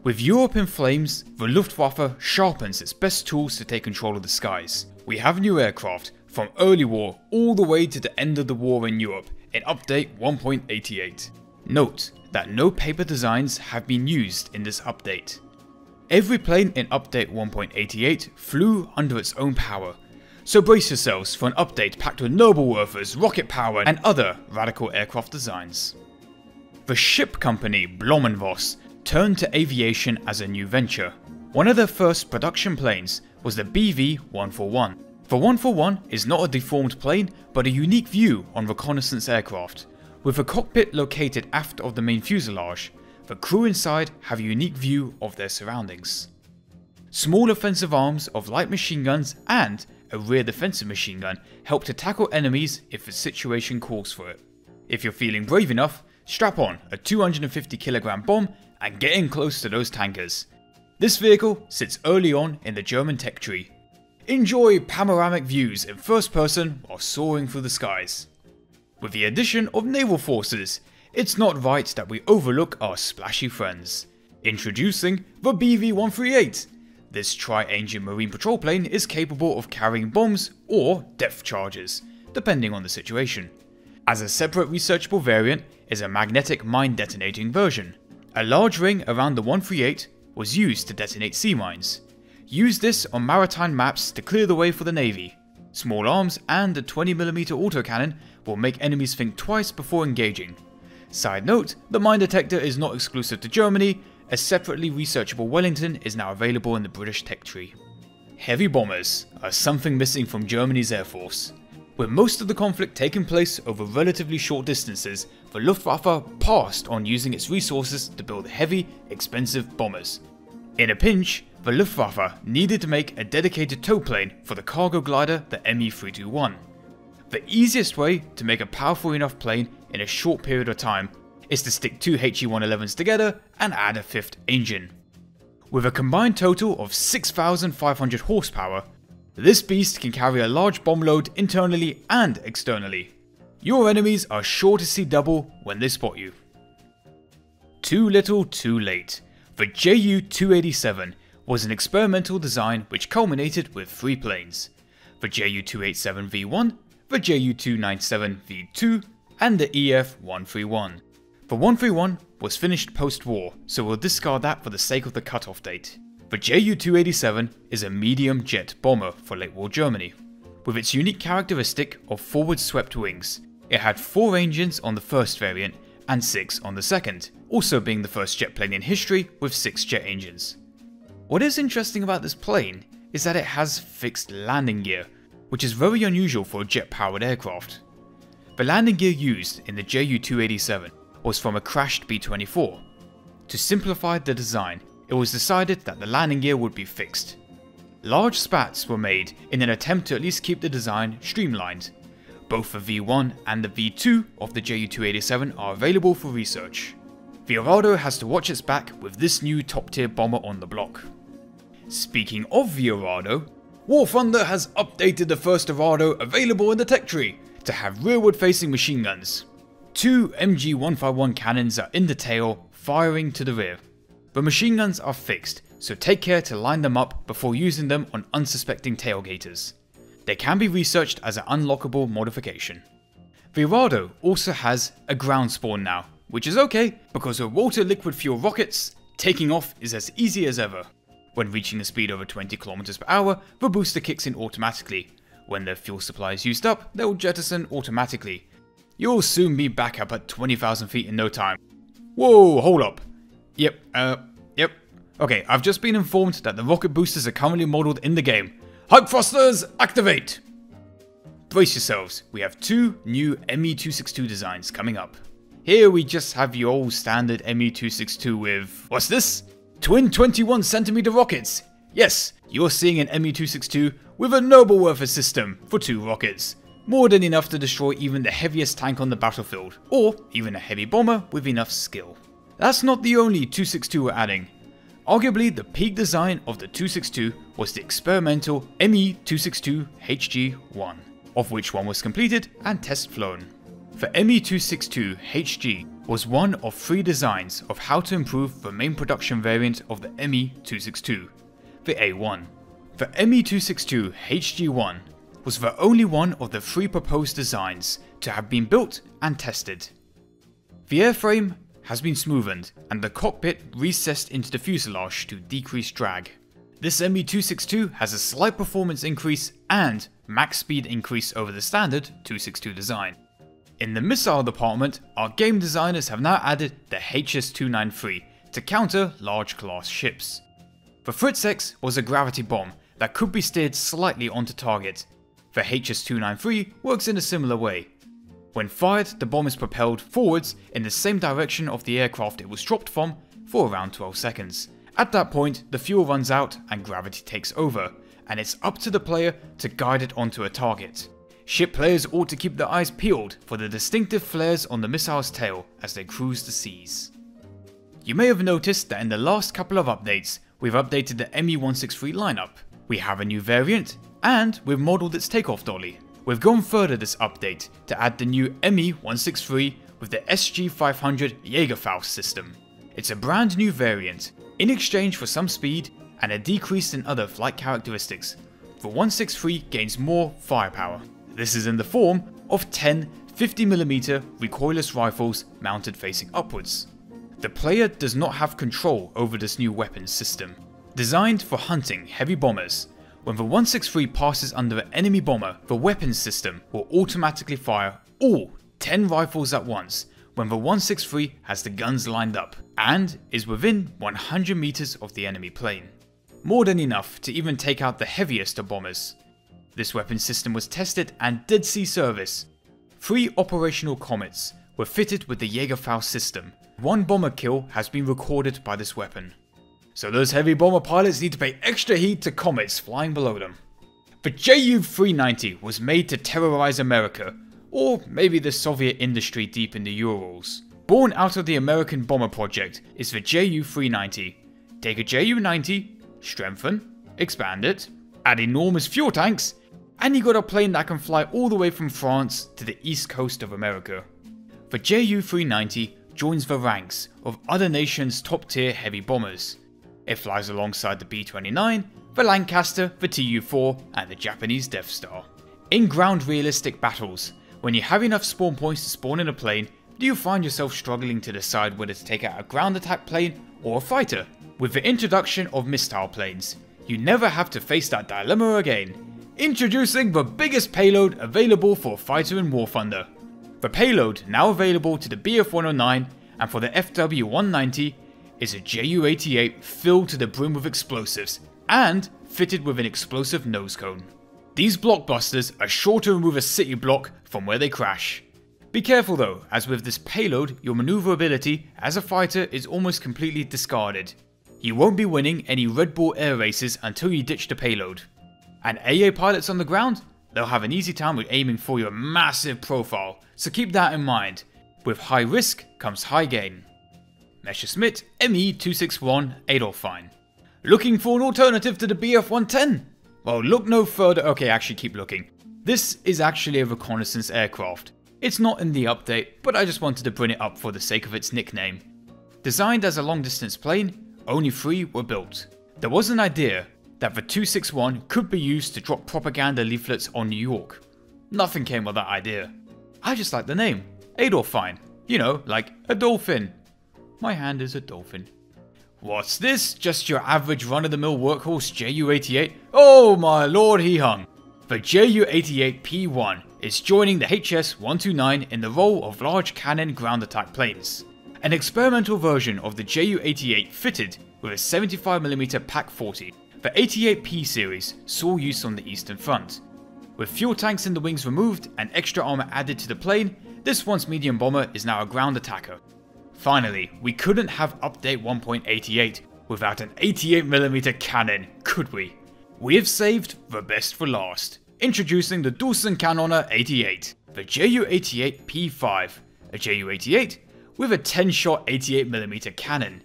With Europe in flames, the Luftwaffe sharpens its best tools to take control of the skies. We have new aircraft, from early war all the way to the end of the war in Europe, in update 1.88. Note that no paper designs have been used in this update. Every plane in update 1.88 flew under its own power, so brace yourselves for an update packed with Nobelwerfers, rocket power and other radical aircraft designs. The ship company Blommenvoss turned to aviation as a new venture. One of their first production planes was the BV-141. The 141 is not a deformed plane, but a unique view on reconnaissance aircraft. With the cockpit located aft of the main fuselage, the crew inside have a unique view of their surroundings. Small offensive arms of light machine guns and a rear defensive machine gun help to tackle enemies if the situation calls for it. If you're feeling brave enough, strap on a 250 kg bomb and get in close to those tankers. This vehicle sits early on in the German tech tree. Enjoy panoramic views in first person while soaring through the skies. With the addition of naval forces, it's not right that we overlook our splashy friends. Introducing the BV-138. This tri-engine marine patrol plane is capable of carrying bombs or depth charges, depending on the situation. As a separate researchable variant is a magnetic mine detonating version. A large ring around the 138 was used to detonate sea mines. Use this on maritime maps to clear the way for the Navy. Small arms and a 20mm autocannon will make enemies think twice before engaging. Side note, the mine detector is not exclusive to Germany, a separately researchable Wellington is now available in the British tech tree. Heavy bombers are something missing from Germany's air force. With most of the conflict taking place over relatively short distances, the Luftwaffe passed on using its resources to build heavy, expensive bombers. In a pinch, the Luftwaffe needed to make a dedicated tow plane for the cargo glider, the Me-321. The easiest way to make a powerful enough plane in a short period of time is to stick two HE-111s together and add a fifth engine. With a combined total of 6,500 horsepower, this beast can carry a large bomb load internally and externally. Your enemies are sure to see double when they spot you. Too little, too late. The Ju-287 was an experimental design which culminated with 3 planes. The Ju-287V1, the Ju-297V2 and the EF-131. The 131 was finished post-war, so we'll discard that for the sake of the cutoff date. The Ju-287 is a medium jet bomber for late war Germany. With its unique characteristic of forward swept wings, it had 4 engines on the first variant and 6 on the second, also being the first jet plane in history with 6 jet engines. What is interesting about this plane is that it has fixed landing gear, which is very unusual for a jet-powered aircraft. The landing gear used in the Ju-287 was from a crashed B-24. To simplify the design, it was decided that the landing gear would be fixed. Large spats were made in an attempt to at least keep the design streamlined. Both the V1 and the V2 of the Ju-287 are available for research. The Arado has to watch its back with this new top-tier bomber on the block. Speaking of the Arado, War Thunder has updated the first Arado available in the tech tree to have rearward-facing machine guns. 2 MG-151 cannons are in the tail, firing to the rear. The machine guns are fixed, so take care to line them up before using them on unsuspecting tailgaters. They can be researched as an unlockable modification. The Arado also has a ground spawn now, which is okay because with water liquid fuel rockets, taking off is as easy as ever. When reaching a speed over 20 km per hour, the booster kicks in automatically. When their fuel supply is used up, they will jettison automatically. You'll soon be back up at 20,000 feet in no time. Whoa, hold up. Yep. Okay, I've just been informed that the rocket boosters are currently modelled in the game. Hype thrusters, activate! Brace yourselves, we have 2 new Me-262 designs coming up. Here we just have your old standard Me-262 with, what's this? Twin 21cm rockets! Yes, you're seeing an Me-262 with a Nobelwerfer system for 2 rockets. More than enough to destroy even the heaviest tank on the battlefield, or even a heavy bomber with enough skill. That's not the only 262 we're adding. Arguably the peak design of the 262 was the experimental Me-262 HG-1, of which one was completed and test flown. The Me-262 HG was one of 3 designs of how to improve the main production variant of the ME-262, the A1. The ME-262 HG1 was the only one of the 3 proposed designs to have been built and tested. The airframe has been smoothened and the cockpit recessed into the fuselage to decrease drag. This ME-262 has a slight performance increase and max speed increase over the standard 262 design. In the missile department, our game designers have now added the HS-293 to counter large class ships. The Fritz-X was a gravity bomb that could be steered slightly onto target. The HS-293 works in a similar way. When fired, the bomb is propelled forwards in the same direction of the aircraft it was dropped from for around 12 seconds. At that point, the fuel runs out and gravity takes over, and it's up to the player to guide it onto a target. Ship players ought to keep their eyes peeled for the distinctive flares on the missile's tail as they cruise the seas. You may have noticed that in the last couple of updates, we've updated the ME-163 lineup. We have a new variant, and we've modelled its takeoff dolly. We've gone further this update to add the new ME-163 with the SG-500 Jägerfaust system. It's a brand new variant. In exchange for some speed and a decrease in other flight characteristics, the 163 gains more firepower. This is in the form of 10 50mm recoilless rifles mounted facing upwards. The player does not have control over this new weapons system. Designed for hunting heavy bombers, when the 163 passes under an enemy bomber, the weapons system will automatically fire all 10 rifles at once when the 163 has the guns lined up and is within 100 meters of the enemy plane. More than enough to even take out the heaviest of bombers. This weapon system was tested and did see service. 3 operational Comets were fitted with the Jägerfaust system. 1 bomber kill has been recorded by this weapon. So those heavy bomber pilots need to pay extra heed to Comets flying below them. The Ju-390 was made to terrorize America, or maybe the Soviet industry deep in the Urals. Born out of the American bomber project is the Ju-390. Take a Ju-90, strengthen, expand it, add enormous fuel tanks, and you got a plane that can fly all the way from France to the east coast of America. The Ju-390 joins the ranks of other nations' top tier heavy bombers. It flies alongside the B-29, the Lancaster, the Tu-4 and the Japanese Death Star. In ground realistic battles, when you have enough spawn points to spawn in a plane, do you find yourself struggling to decide whether to take out a ground attack plane or a fighter? With the introduction of missile planes, you never have to face that dilemma again. Introducing the biggest payload available for a fighter in War Thunder. The payload now available to the Bf-109 and for the FW-190 is a Ju-88 filled to the brim with explosives and fitted with an explosive nose cone. These blockbusters are sure to remove a city block from where they crash. Be careful though, as with this payload your maneuverability as a fighter is almost completely discarded. You won't be winning any Red Bull air races until you ditch the payload. And AA pilots on the ground? They'll have an easy time with aiming for your massive profile, so keep that in mind. With high risk comes high gain. Messerschmitt ME-261 Adolfine. Looking for an alternative to the Bf-110? Well, look no further. Okay, actually keep looking. This is actually a reconnaissance aircraft. It's not in the update, but I just wanted to bring it up for the sake of its nickname. Designed as a long distance plane, only 3 were built. There was an idea that the 261 could be used to drop propaganda leaflets on New York. Nothing came of that idea. I just like the name, Adolfine. You know, like a dolphin. My hand is a dolphin. What's this? Just your average run-of-the-mill workhorse Ju-88? Oh my lord, he hung. The Ju-88 P1 is joining the HS-129 in the role of large cannon ground attack planes. An experimental version of the Ju-88 fitted with a 75mm PaK-40. The 88P series saw use on the Eastern Front. With fuel tanks in the wings removed and extra armor added to the plane, this once medium bomber is now a ground attacker. Finally, we couldn't have update 1.88 without an 88mm cannon, could we? We have saved the best for last, introducing the Dulcenkanone 88, the Ju-88 P5, a Ju-88 with a 10-shot 88mm cannon.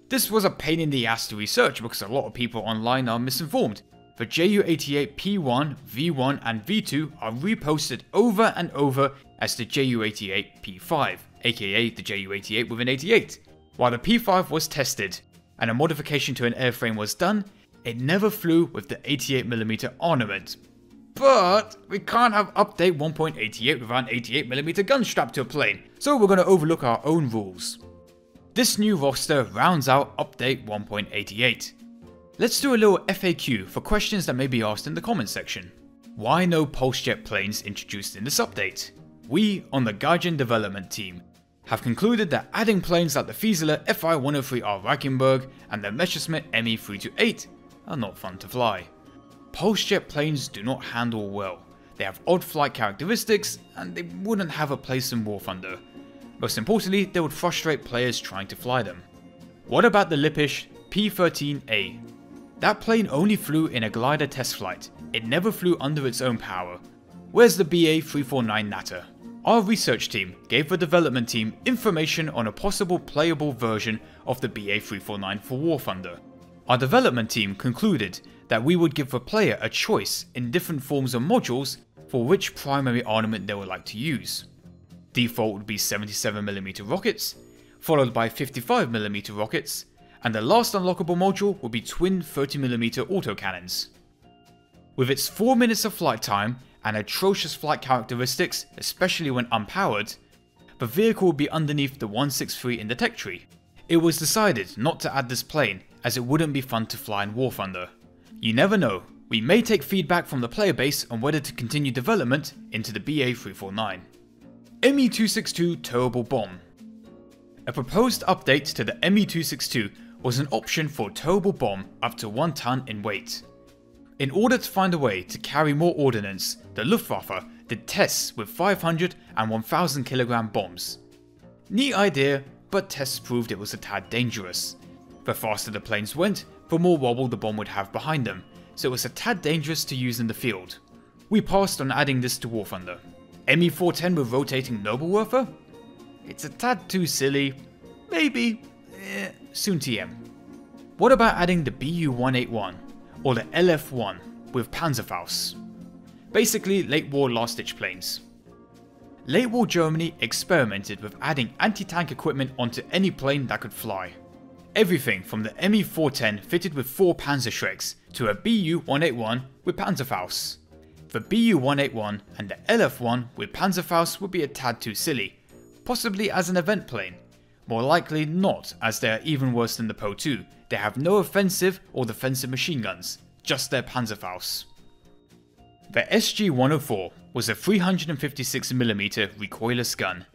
This was a pain in the ass to research because a lot of people online are misinformed. The Ju-88 P1, V1 and V2 are reposted over and over as the Ju-88 P5, aka the Ju-88 with an 88. While the P5 was tested and a modification to an airframe was done, it never flew with the 88mm armament. But we can't have update 1.88 without an 88mm gun strapped to a plane, so we're going to overlook our own rules. This new roster rounds out update 1.88. Let's do a little FAQ for questions that may be asked in the comment section. Why no pulse jet planes introduced in this update? We, on the Gaijin development team, have concluded that adding planes like the Fieseler Fi-103R Reichenberg and the Messerschmitt Me-328 are not fun to fly. Pulse jet planes do not handle well, they have odd flight characteristics and they wouldn't have a place in War Thunder. Most importantly, they would frustrate players trying to fly them. What about the Lippisch P-13A? That plane only flew in a glider test flight, it never flew under its own power. Where's the BA-349 Natter? Our research team gave the development team information on a possible playable version of the BA-349 for War Thunder. Our development team concluded that we would give the player a choice in different forms of modules for which primary armament they would like to use. Default would be 77mm rockets, followed by 55mm rockets, and the last unlockable module would be twin 30mm autocannons. With its 4 minutes of flight time and atrocious flight characteristics, especially when unpowered, the vehicle would be underneath the 163 in the tech tree. It was decided not to add this plane as it wouldn't be fun to fly in War Thunder. You never know, we may take feedback from the player base on whether to continue development into the BA-349. Me-262 Towable Bomb. A proposed update to the Me-262 was an option for a towable bomb up to 1 ton in weight. In order to find a way to carry more ordnance, the Luftwaffe did tests with 500 and 1000 kilogram bombs. Neat idea, but tests proved it was a tad dangerous. The faster the planes went, the more wobble the bomb would have behind them, so it was a tad dangerous to use in the field. We passed on adding this to War Thunder. Me-410 with rotating Nobelwerfer? It's a tad too silly, maybe, soon TM. What about adding the Bu-181 or the LF-1 with Panzerfaust? Basically late war last ditch planes. Late war Germany experimented with adding anti-tank equipment onto any plane that could fly. Everything from the Me-410 fitted with 4 Panzerschrecks to a Bu-181 with Panzerfaust. The Bu-181 and the LF-1 with Panzerfaust would be a tad too silly, possibly as an event plane. More likely not, as they are even worse than the Po-2, they have no offensive or defensive machine guns, just their Panzerfaust. The SG-104 was a 356mm recoilless gun.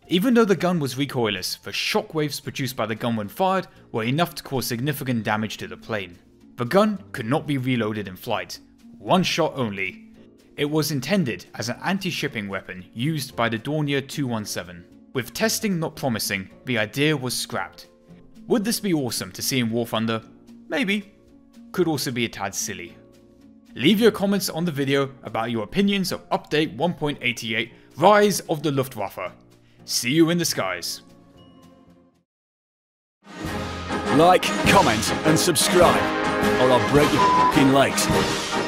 Even though the gun was recoilless, the shockwaves produced by the gun when fired were enough to cause significant damage to the plane. The gun could not be reloaded in flight, one shot only. It was intended as an anti-shipping weapon used by the Dornier 217. With testing not promising, the idea was scrapped. Would this be awesome to see in War Thunder? Maybe. Could also be a tad silly. Leave your comments on the video about your opinions of update 1.88 Rise of the Luftwaffe. See you in the skies. Like, comment and subscribe or I'll break your f***ing legs.